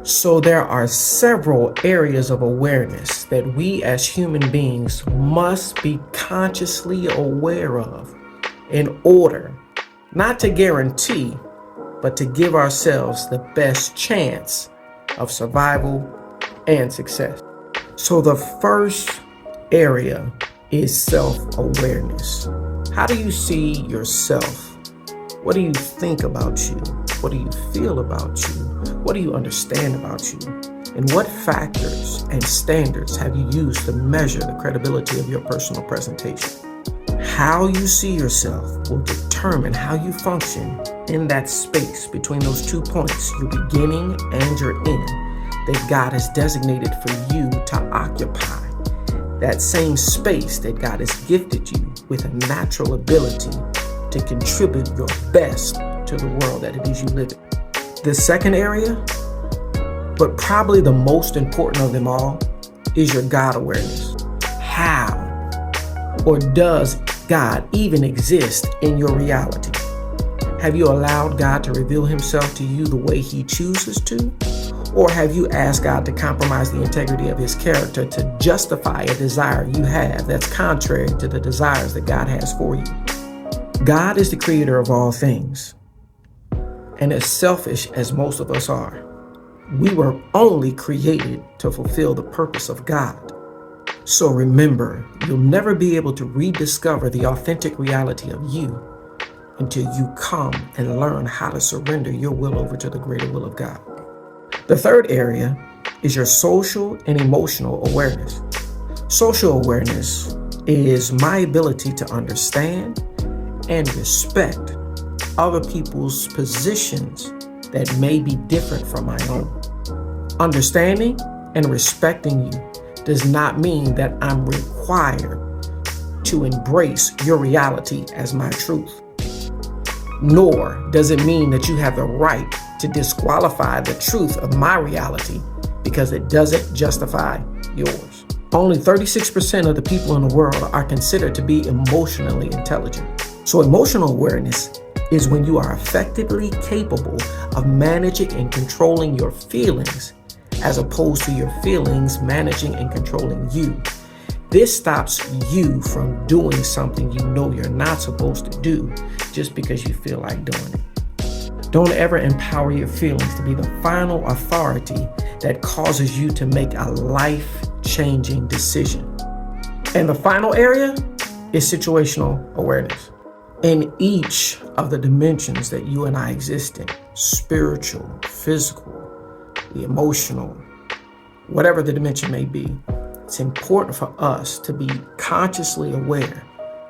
So there are several areas of awareness that we as human beings must be consciously aware of in order not to guarantee, but to give ourselves the best chance of survival and success. So the first area is self-awareness. How do you see yourself? What do you think about you? What do you feel about you? What do you understand about you? And what factors and standards have you used to measure the credibility of your personal presentation? How you see yourself will determine how you function in that space between those 2 points, your beginning and your end, that God has designated for you to occupy. That same space that God has gifted you with a natural ability to contribute your best to the world that it is you live in. The second area, but probably the most important of them all, is your God awareness. How or does God even exist in your reality? Have you allowed God to reveal himself to you the way he chooses to? Or have you asked God to compromise the integrity of his character to justify a desire you have that's contrary to the desires that God has for you? God is the creator of all things. And as selfish as most of us are, we were only created to fulfill the purpose of God. So remember, you'll never be able to rediscover the authentic reality of you until you come and learn how to surrender your will over to the greater will of God. The third area is your social and emotional awareness. Social awareness is my ability to understand and respect other people's positions that may be different from my own. Understanding and respecting you does not mean that I'm required to embrace your reality as my truth. Nor does it mean that you have the right to disqualify the truth of my reality because it doesn't justify yours. Only 36% of the people in the world are considered to be emotionally intelligent. So emotional awareness is when you are effectively capable of managing and controlling your feelings as opposed to your feelings managing and controlling you. This stops you from doing something you know you're not supposed to do just because you feel like doing it. Don't ever empower your feelings to be the final authority that causes you to make a life-changing decision. And the final area is situational awareness. In each of the dimensions that you and I exist in, spiritual, physical, the emotional, whatever the dimension may be, it's important for us to be consciously aware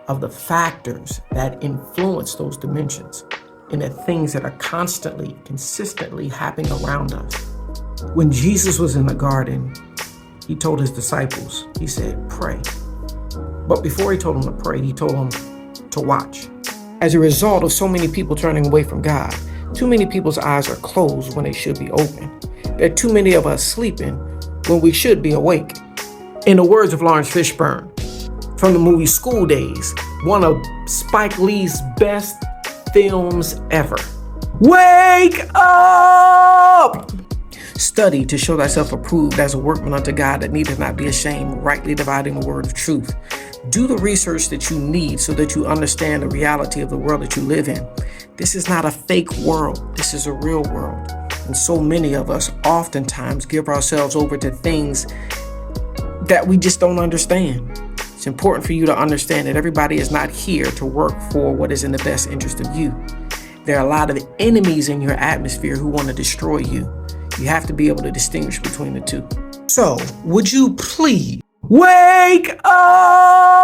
of the factors that influence those dimensions and the things that are constantly, consistently happening around us. When Jesus was in the garden, he told his disciples, he said, pray. But before he told them to pray, he told them to watch. As a result of so many people turning away from God, too many people's eyes are closed when they should be open. There are too many of us sleeping when we should be awake. In the words of Lawrence Fishburne, from the movie School Days, one of Spike Lee's best films ever. Wake up! Study to show thyself approved as a workman unto God that needeth not be ashamed, rightly dividing the word of truth. Do the research that you need so that you understand the reality of the world that you live in. This is not a fake world. This is a real world. And so many of us oftentimes give ourselves over to things that we just don't understand. It's important for you to understand that everybody is not here to work for what is in the best interest of you. There are a lot of enemies in your atmosphere who want to destroy you. You have to be able to distinguish between the two. So, would you please wake up?